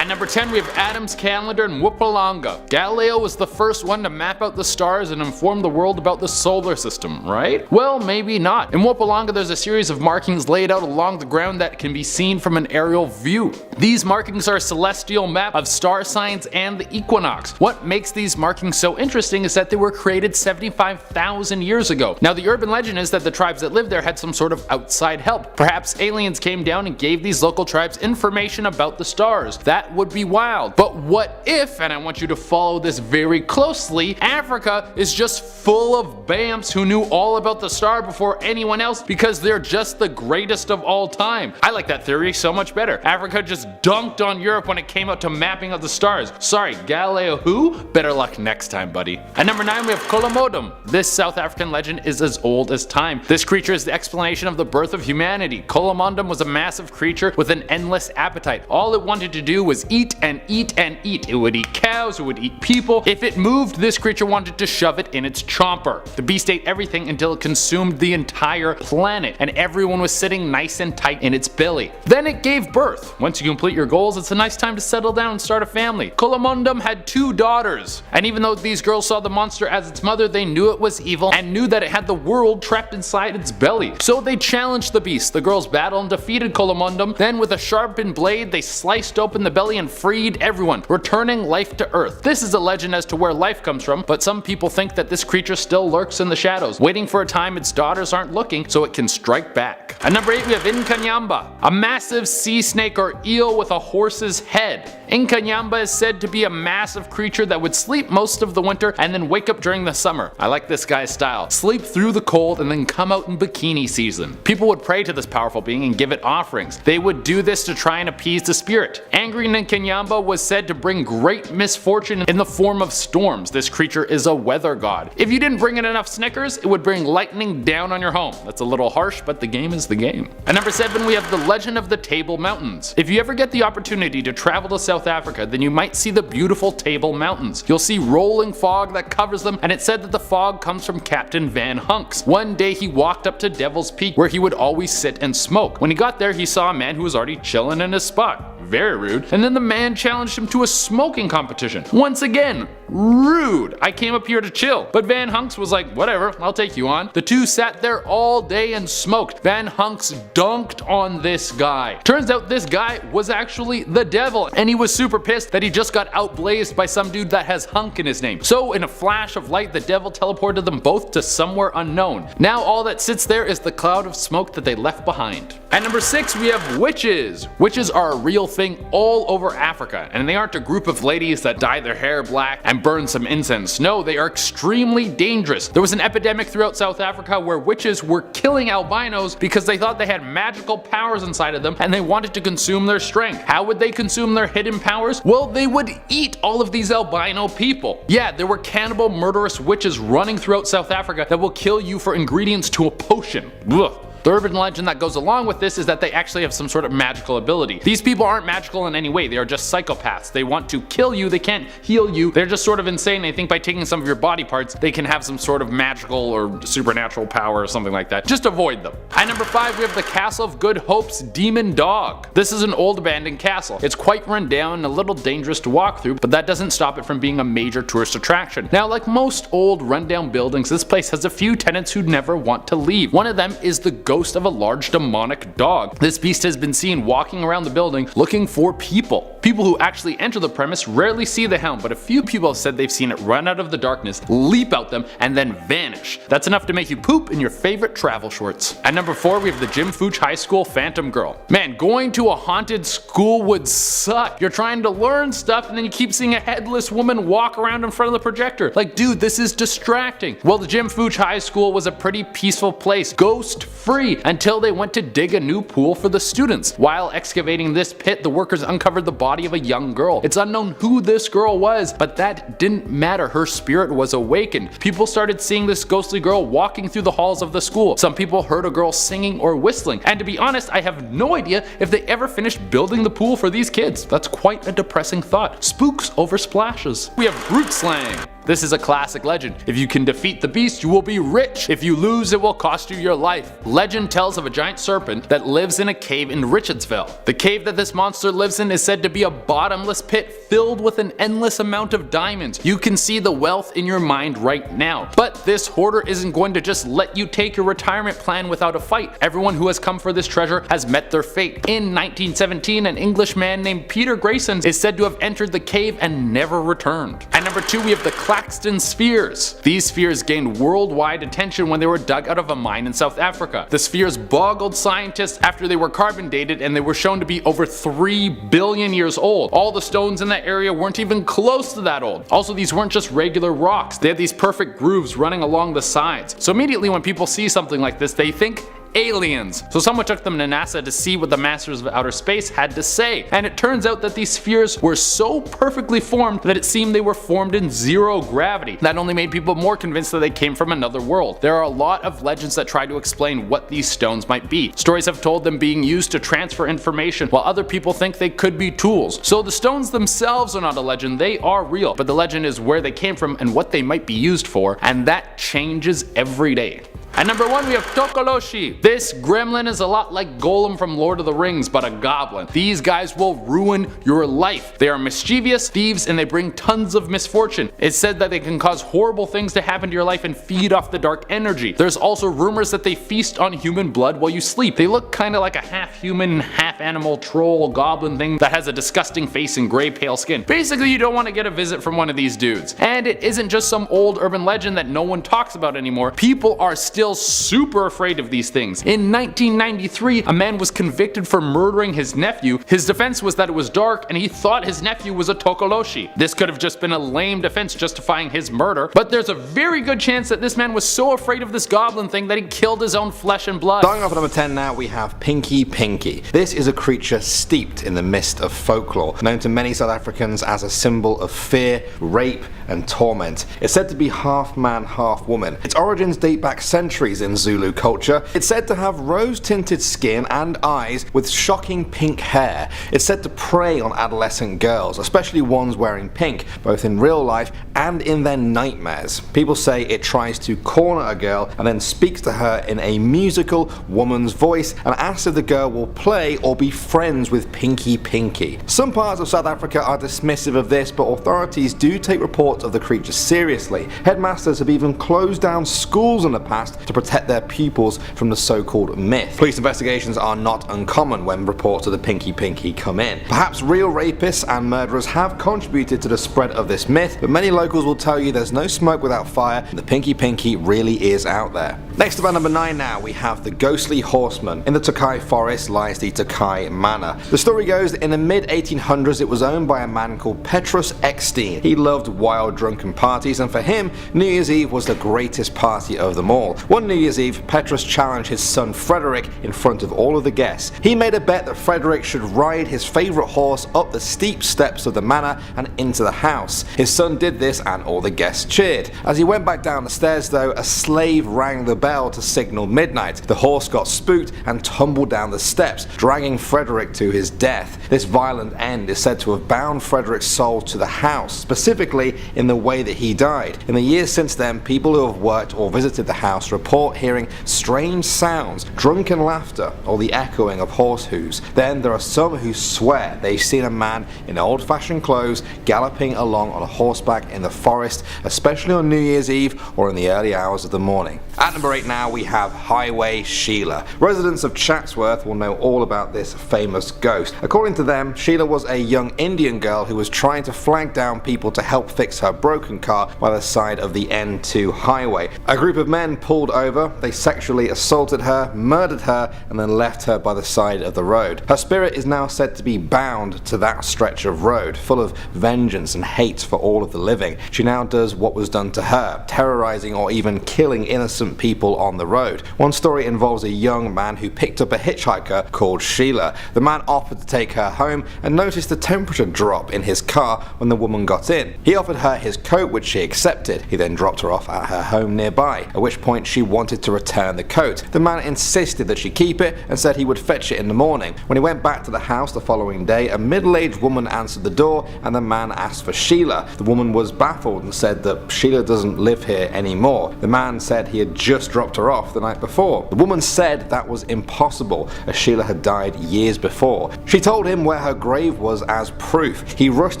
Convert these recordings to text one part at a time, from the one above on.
At number 10 we have Adam's calendar and Wupalanga. Galileo was the first one to map out the stars and inform the world about the solar system, right? Well, maybe not. In Wupalanga there's a series of markings laid out along the ground that can be seen from an aerial view. These markings are a celestial map of star signs and the equinox. What makes these markings so interesting is that they were created 75,000 years ago. Now the urban legend is that the tribes that lived there had some sort of outside help. Perhaps aliens came down and gave these local tribes information about the stars. That would be wild. But what if, and I want you to follow this very closely, Africa is just full of BAMFs who knew all about the star before anyone else because they're just the greatest of all time. I like that theory so much better. Africa just dunked on Europe when it came out to mapping out the stars. Sorry, Galileo who? Better luck next time, buddy. At number 9 we have Kolomodum. This South African legend is as old as time. This creature is the explanation of the birth of humanity. Kolomodum was a massive creature with an endless appetite. All it wanted to do was eat and eat and eat. It would eat cows, it would eat people. If it moved, this creature wanted to shove it in its chomper. The beast ate everything until it consumed the entire planet, and everyone was sitting nice and tight in its belly. Then it gave birth. Once you complete your goals, it's a nice time to settle down and start a family. Kolomodum had 2 daughters, and even though these girls saw the monster as its mother, they knew it was evil and knew that it had the world trapped inside its belly. So they challenged the beast. The girls battled and defeated Kolomodum. Then with a sharpened blade, they sliced open the belly and freed everyone, returning life to Earth. This is a legend as to where life comes from, but some people think that this creature still lurks in the shadows, waiting for a time its daughters aren't looking so it can strike back. At number 8 we have Inkanyamba, a massive sea snake or eel with a horse's head. Inkanyamba is said to be a massive creature that would sleep most of the winter and then wake up during the summer. I like this guy's style. Sleep through the cold and then come out in bikini season. People would pray to this powerful being and give it offerings. They would do this to try and appease the spirit. Angry Inkanyamba was said to bring great misfortune in the form of storms. This creature is a weather god. If you didn't bring in enough Snickers, it would bring lightning down on your home. That's a little harsh, but the game is the game. At number 7 we have the legend of the Table Mountains. If you ever get the opportunity to travel to South Africa, then you might see the beautiful Table Mountains. You'll see rolling fog that covers them, and it's said that the fog comes from Captain Van Hunks. One day he walked up to Devil's Peak where he would always sit and smoke. When he got there he saw a man who was already chilling in his spot. Very rude. And then the man challenged him to a smoking competition. Once again, rude. I came up here to chill. But Van Hunks was like, whatever, I'll take you on. The two sat there all day and smoked. Van Hunks dunked on this guy. Turns out this guy was actually the devil, and he was super pissed that he just got outblazed by some dude that has Hunk in his name. So in a flash of light, the devil teleported them both to somewhere unknown. Now all that sits there is the cloud of smoke that they left behind. At number 6 we have witches. Witches are a real thing all over Africa, and they aren't a group of ladies that dye their hair black and burn some incense. No, they are extremely dangerous. There was an epidemic throughout South Africa where witches were killing albinos because they thought they had magical powers inside of them and they wanted to consume their strength. How would they consume their hidden powers? Well, they would eat all of these albino people. Yeah, there were cannibal murderous witches running throughout South Africa that will kill you for ingredients to a potion. Ugh. The urban legend that goes along with this is that they actually have some sort of magical ability. These people aren't magical in any way, they are just psychopaths. They want to kill you, they can't heal you, they're just sort of insane. They think by taking some of your body parts, they can have some sort of magical or supernatural power or something like that. Just avoid them. At number 5 we have the Castle of Good Hope's Demon Dog. This is an old abandoned castle. It's quite run down and a little dangerous to walk through, but that doesn't stop it from being a major tourist attraction. Now, like most old rundown buildings, this place has a few tenants who never want to leave. One of them is the ghost of a large demonic dog. This beast has been seen walking around the building looking for people. People who actually enter the premise rarely see the hound, but a few people have said they've seen it run out of the darkness, leap out them, and then vanish. That's enough to make you poop in your favorite travel shorts. At number 4 we have the Jim Fuchs High School Phantom Girl. Man, going to a haunted school would suck. You're trying to learn stuff and then you keep seeing a headless woman walk around in front of the projector. Like, dude, this is distracting. Well, the Jim Fuchs High School was a pretty peaceful place, ghost free, until they went to dig a new pool for the students. While excavating this pit, the workers uncovered the body of a young girl. It's unknown who this girl was, but that didn't matter. Her spirit was awakened. People started seeing this ghostly girl walking through the halls of the school. Some people heard a girl singing or whistling, and to be honest, I have no idea if they ever finished building the pool for these kids. That's quite a depressing thought. Spooks over splashes. We have root slang. This is a classic legend. If you can defeat the beast, you will be rich. If you lose, it will cost you your life. Legend tells of a giant serpent that lives in a cave in Richardsville. The cave that this monster lives in is said to be a bottomless pit filled with an endless amount of diamonds. You can see the wealth in your mind right now. But this hoarder isn't going to just let you take your retirement plan without a fight. Everyone who has come for this treasure has met their fate. In 1917, an Englishman named Peter Grayson is said to have entered the cave and never returned. At number 2, we have the Claxton spheres. These spheres gained worldwide attention when they were dug out of a mine in South Africa. The spheres boggled scientists after they were carbon dated and they were shown to be over 3 billion years old. All the stones in that area weren't even close to that old. Also, these weren't just regular rocks. They had these perfect grooves running along the sides. So immediately when people see something like this, they think aliens. So someone took them to NASA to see what the masters of outer space had to say, and it turns out that these spheres were so perfectly formed that it seemed they were formed in zero gravity. That only made people more convinced that they came from another world. There are a lot of legends that try to explain what these stones might be. Stories have told them being used to transfer information, while other people think they could be tools. So the stones themselves are not a legend, they are real, but the legend is where they came from and what they might be used for, and that changes every day. At number 1, we have Tokoloshi. This gremlin is a lot like Golem from Lord of the Rings, but a goblin. These guys will ruin your life. They are mischievous, thieves, and they bring tons of misfortune. It's said that they can cause horrible things to happen to your life and feed off the dark energy. There's also rumors that they feast on human blood while you sleep. They look kinda like a half-human, half-animal troll goblin thing that has a disgusting face and gray pale skin. Basically, you don't want to get a visit from one of these dudes. And it isn't just some old urban legend that no one talks about anymore. People are still super afraid of these things. In 1993, a man was convicted for murdering his nephew. His defense was that it was dark and he thought his nephew was a Tokoloshi. This could have just been a lame defense justifying his murder, but there's a very good chance that this man was so afraid of this goblin thing that he killed his own flesh and blood. Starting off at number 10 now, we have Pinky Pinky. This is a creature steeped in the mist of folklore, known to many South Africans as a symbol of fear, rape, and torment. It's said to be half man, half woman. Its origins date back centuries in Zulu culture. It's said to have rose-tinted skin and eyes with shocking pink hair. It's said to prey on adolescent girls, especially ones wearing pink, both in real life and in their nightmares. People say it tries to corner a girl and then speaks to her in a musical woman's voice and asks if the girl will play or be friends with Pinky Pinky. Some parts of South Africa are dismissive of this, but authorities do take reports of the creature seriously. Headmasters have even closed down schools in the past to protect their pupils from the so-called myth. Police investigations are not uncommon when reports of the Pinky Pinky come in. Perhaps real rapists and murderers have contributed to the spread of this myth, but many locals will tell you there's no smoke without fire, and the Pinky Pinky really is out there. Next up at number 9 now, we have the Ghostly Horseman. In the Tokai forest lies the Tokai Manor. The story goes that in the mid-1800s it was owned by a man called Petrus Eckstein. He loved wild drunken parties, and for him, New Year's Eve was the greatest party of them all. One New Year's Eve, Petrus challenged his son Frederick in front of all of the guests. He made a bet that Frederick should ride his favourite horse up the steep steps of the manor and into the house. His son did this and all the guests cheered. As he went back down the stairs though, a slave rang the bell to signal midnight. The horse got spooked and tumbled down the steps, dragging Frederick to his death. This violent end is said to have bound Frederick's soul to the house, specifically in the way that he died. In the years since then, people who have worked or visited the house report hearing strange sounds, drunken laughter, or the echoing of horse hooves. Then there are some who swear they've seen a man in old-fashioned clothes galloping along on a horseback in the forest, especially on New Year's Eve or in the early hours of the morning. At number 8 now, we have Highway Sheila. Residents of Chatsworth will know all about this famous ghost. According to them, Sheila was a young Indian girl who was trying to flag down people to help fix her broken car by the side of the N2 highway. A group of men pulled over, they sexually assaulted her, murdered her, and then left her by the side of the road. Her spirit is now said to be bound to that stretch of road, full of vengeance and hate for all of the living. She now does what was done to her, terrorizing or even killing innocent people on the road. One story involves a young man who picked up a hitchhiker called Sheila. The man offered to take her home and noticed the temperature drop in his car when the woman got in. He offered her his coat, which she accepted. He then dropped her off at her home nearby, at which point she she wanted to return the coat. The man insisted that she keep it and said he would fetch it in the morning. When he went back to the house the following day, a middle-aged woman answered the door and the man asked for Sheila. The woman was baffled and said that Sheila doesn't live here anymore. The man said he had just dropped her off the night before. The woman said that was impossible, as Sheila had died years before. She told him where her grave was as proof. He rushed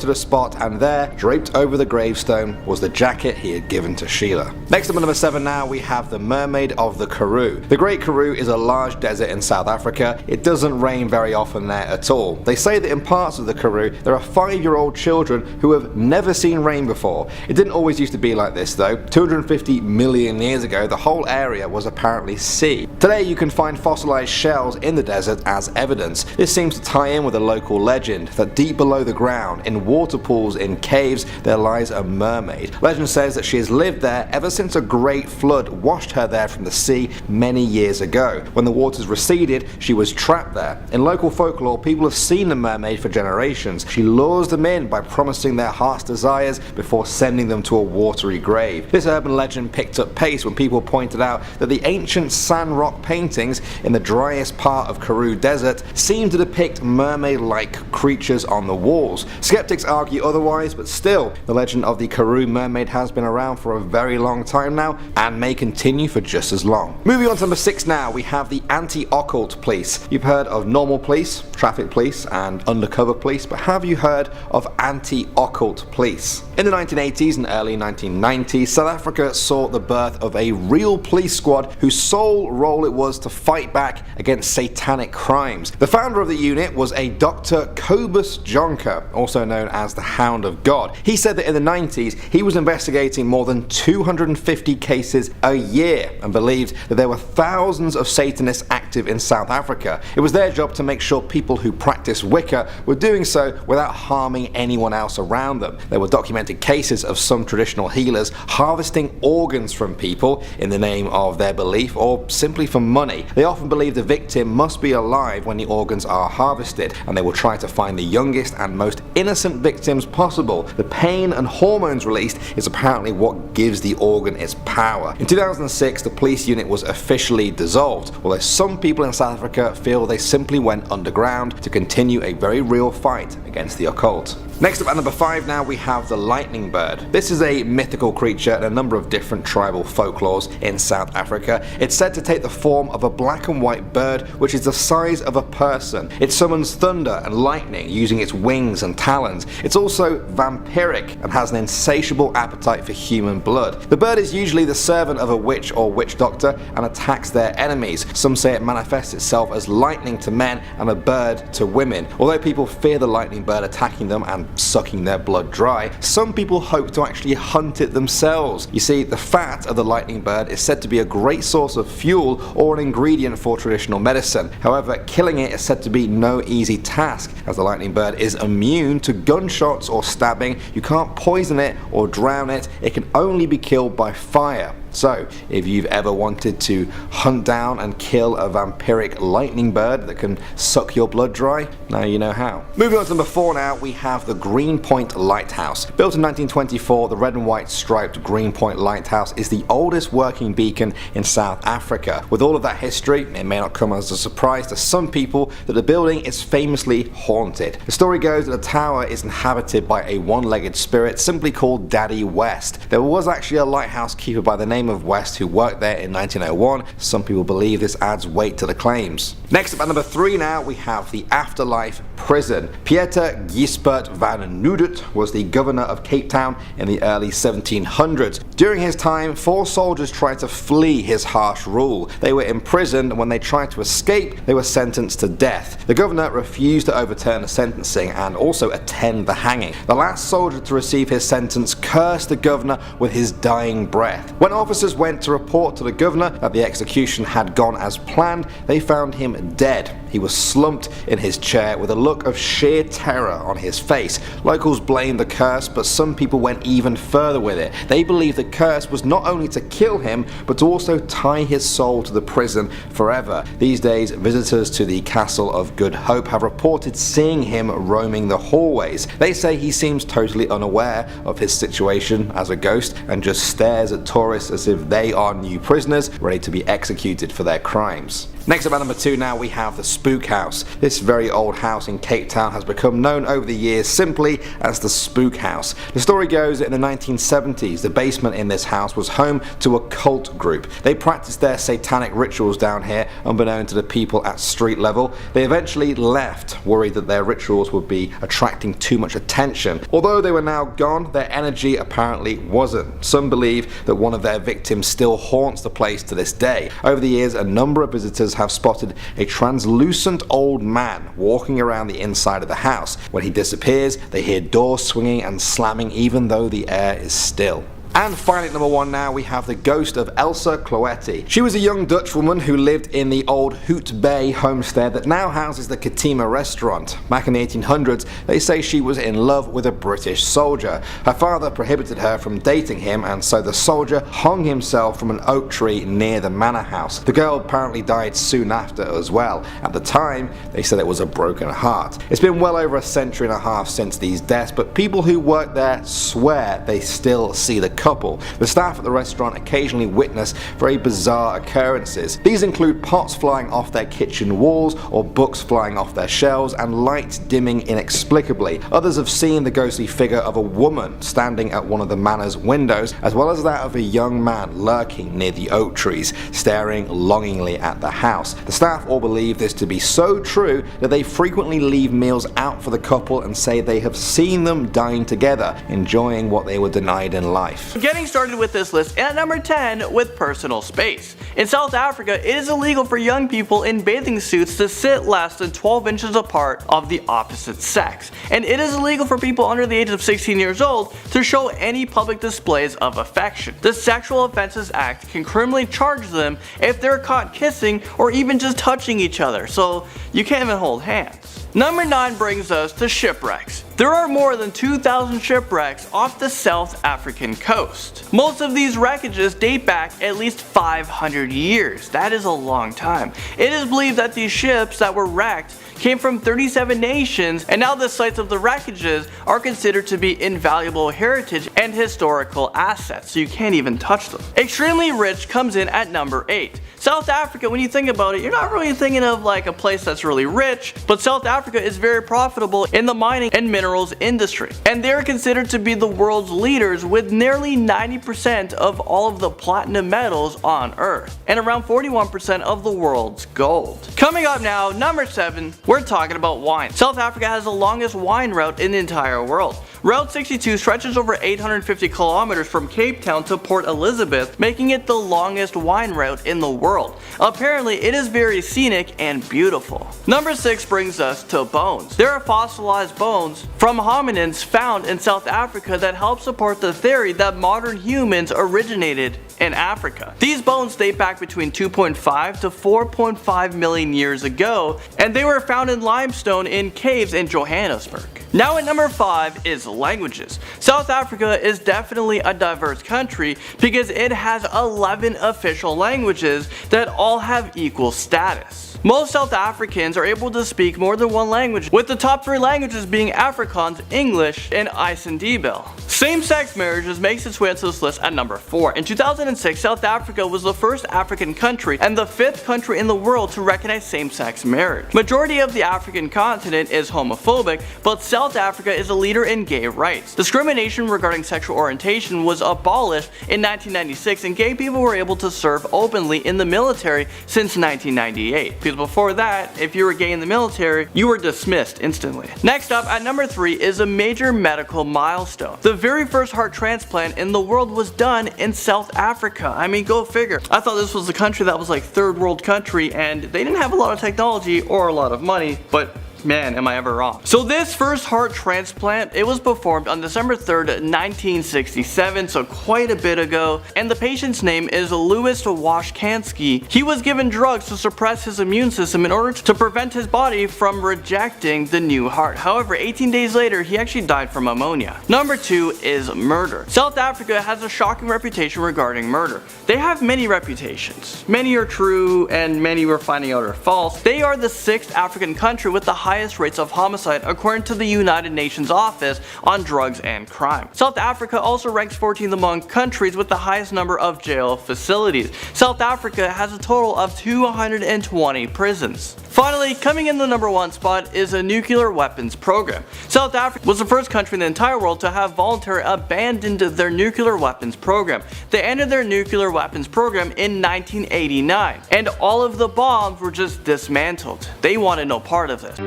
to the spot and there, draped over the gravestone, was the jacket he had given to Sheila. Next up at number 7 now, we have the Mermaid of the Karoo. The Great Karoo is a large desert in South Africa. It doesn't rain very often there at all. They say that in parts of the Karoo there are 5-year-old children who have never seen rain before. It didn't always used to be like this though. 250 million years ago the whole area was apparently sea. Today you can find fossilized shells in the desert as evidence. This seems to tie in with a local legend that deep below the ground, in water pools, in caves, there lies a mermaid. Legend says that she has lived there ever since a great flood washed her there from the sea many years ago. When the waters receded, she was trapped there. In local folklore, people have seen the mermaid for generations. She lures them in by promising their heart's desires before sending them to a watery grave. This urban legend picked up pace when people pointed out that the ancient sand rock paintings in the driest part of Karoo Desert seem to depict mermaid-like creatures on the walls. Skeptics argue otherwise, but still, the legend of the Karoo mermaid has been around for a very long time now and may continue for just as long. Moving on to number 6 now, we have the anti-occult police. You've heard of normal police, traffic police and undercover police, but have you heard of anti-occult police? In the 1980s and early 1990s, South Africa saw the birth of a real police squad whose sole role it was to fight back against satanic crimes. The founder of the unit was a Dr. Cobus Jonker, also known as the Hound of God. He said that in the 90s he was investigating more than 250 cases a year and believed that there were thousands of Satanists active in South Africa. It was their job to make sure people who practiced Wicca were doing so without harming anyone else around them. There were documented cases of some traditional healers harvesting organs from people in the name of their belief or simply for money. They often believe the victim must be alive when the organs are harvested, and they will try to find the youngest and most innocent victims possible. The pain and hormones released is apparently what gives the organ its power. In 2006, the police unit was officially dissolved, although some people in South Africa feel they simply went underground to continue a very real fight against the occult. Next up at number 5 now, we have the lightning bird. This is a mythical creature in a number of different tribal folklores in South Africa. It's said to take the form of a black and white bird which is the size of a person. It summons thunder and lightning using its wings and talons. It's also vampiric and has an insatiable appetite for human blood. The bird is usually the servant of a witch or witch doctor and attacks their enemies. Some say it manifests itself as lightning to men and a bird to women. Although people fear the lightning bird attacking them and sucking their blood dry, some people hope to actually hunt it themselves. You see, the fat of the lightning bird is said to be a great source of fuel or an ingredient for traditional medicine. However, killing it is said to be no easy task, as the lightning bird is immune to gunshots or stabbing. You can't poison it or drown it. It can only be killed by fire. So, if you've ever wanted to hunt down and kill a vampiric lightning bird that can suck your blood dry, now you know how. Moving on to number 4 now, we have the Greenpoint Lighthouse. Built in 1924, the red and white striped Greenpoint Lighthouse is the oldest working beacon in South Africa. With all of that history, it may not come as a surprise to some people that the building is famously haunted. The story goes that the tower is inhabited by a one-legged spirit simply called Daddy West. There was actually a lighthouse keeper by the name of West who worked there in 1901. Some people believe this adds weight to the claims. Next up at number 3 now, we have the Afterlife Prison. Pieter Gisbert van Nudert was the governor of Cape Town in the early 1700s. During his time, 4 soldiers tried to flee his harsh rule. They were imprisoned, and when they tried to escape, they were sentenced to death. The governor refused to overturn the sentencing and also attend the hanging. The last soldier to receive his sentence cursed the governor with his dying breath. When officers went to report to the governor that the execution had gone as planned, they found him dead. he was slumped in his chair with a look of sheer terror on his face. Locals blamed the curse, but some people went even further with it. They believed the curse was not only to kill him, but to also tie his soul to the prison forever. These days, visitors to the Castle of Good Hope have reported seeing him roaming the hallways. They say he seems totally unaware of his situation as a ghost and just stares at tourists as if they are new prisoners ready to be executed for their crimes. Next up at number 2 now we have the Spook House. This very old house in Cape Town has become known over the years simply as the Spook House. The story goes that in the 1970s the basement in this house was home to a cult group. They practiced their satanic rituals down here unbeknown to the people at street level. They eventually left, worried that their rituals would be attracting too much attention. Although they were now gone, their energy apparently wasn't. Some believe that one of their victims still haunts the place to this day. Over the years, a number of visitors have spotted a translucent old man walking around the inside of the house. When he disappears, they hear doors swinging and slamming even though the air is still. And finally at number 1 now we have the ghost of Elsa Cloetti. She was a young Dutch woman who lived in the old Hoot Bay homestead that now houses the Katima restaurant. Back in the 1800s they say she was in love with a British soldier. Her father prohibited her from dating him and so the soldier hung himself from an oak tree near the manor house. The girl apparently died soon after as well. At the time they said it was a broken heart. It's been well over a century and a half since these deaths, but people who work there swear they still see the couple. The staff at the restaurant occasionally witness very bizarre occurrences. These include pots flying off their kitchen walls or books flying off their shelves and lights dimming inexplicably. Others have seen the ghostly figure of a woman standing at one of the manor's windows, as well as that of a young man lurking near the oak trees, staring longingly at the house. The staff all believe this to be so true that they frequently leave meals out for the couple and say they have seen them dine together, enjoying what they were denied in life. Getting started with this list, and at number 10 with personal space. In South Africa, it is illegal for young people in bathing suits to sit less than 12 inches apart of the opposite sex, and it is illegal for people under the age of 16 years old to show any public displays of affection. The Sexual Offenses Act can criminally charge them if they're caught kissing or even just touching each other, so you can't even hold hands. Number 9 brings us to shipwrecks. There are more than 2,000 shipwrecks off the South African coast. Most of these wreckages date back at least 500 years. That is a long time. It is believed that these ships that were wrecked came from 37 nations, and now the sites of the wreckages are considered to be invaluable heritage and historical assets, so you can't even touch them. Extremely rich comes in at number 8. South Africa, when you think about it, you're not really thinking of like a place that's really rich, but South Africa is very profitable in the mining and minerals industry, and they're considered to be the world's leaders with nearly 90% of all of the platinum metals on Earth, and around 41% of the world's gold. Coming up now, number 7, we're talking about wine. South Africa has the longest wine route in the entire world. Route 62 stretches over 850 kilometers from Cape Town to Port Elizabeth, making it the longest wine route in the world. Apparently, it is very scenic and beautiful. Number 6 brings us to bones. There are fossilized bones from hominins found in South Africa that help support the theory that modern humans originated in Africa. These bones date back between 2.5 to 4.5 million years ago, and they were found in limestone in caves in Johannesburg. Now at number 5 is languages. South Africa is definitely a diverse country because it has 11 official languages that all have equal status. Most South Africans are able to speak more than one language, with the top 3 languages being Afrikaans, English, and Isindebele. Same-sex marriages makes its way into this list at number 4. In 2006, South Africa was the first African country and the 5th country in the world to recognize same-sex marriage. Majority of the African continent is homophobic, but South Africa is a leader in gay rights. Discrimination regarding sexual orientation was abolished in 1996, and gay people were able to serve openly in the military since 1998. Because before that, if you were gay in the military, you were dismissed instantly. Next up, at number 3 is a major medical milestone. The very first heart transplant in the world was done in South Africa. I mean, go figure. I thought this was a country that was like third world country and they didn't have a lot of technology or a lot of money, but Man, am I ever wrong. So this first heart transplant, it was performed on December 3rd, 1967, so quite a bit ago, and the patient's name is Louis Washkansky. He was given drugs to suppress his immune system in order to prevent his body from rejecting the new heart. However, 18 days later, he actually died from pneumonia. Number 2 is murder. South Africa has a shocking reputation regarding murder. They have many reputations. Many are true and many we're finding out are false. They are the 6th African country with the highest rates of homicide according to the United Nations Office on Drugs and Crime. South Africa also ranks 14th among countries with the highest number of jail facilities. South Africa has a total of 220 prisons. Finally, coming in the number 1 spot is a nuclear weapons program. South Africa was the first country in the entire world to have voluntarily abandoned their nuclear weapons program. They ended their nuclear weapons program in 1989, and all of the bombs were just dismantled. They wanted no part of it.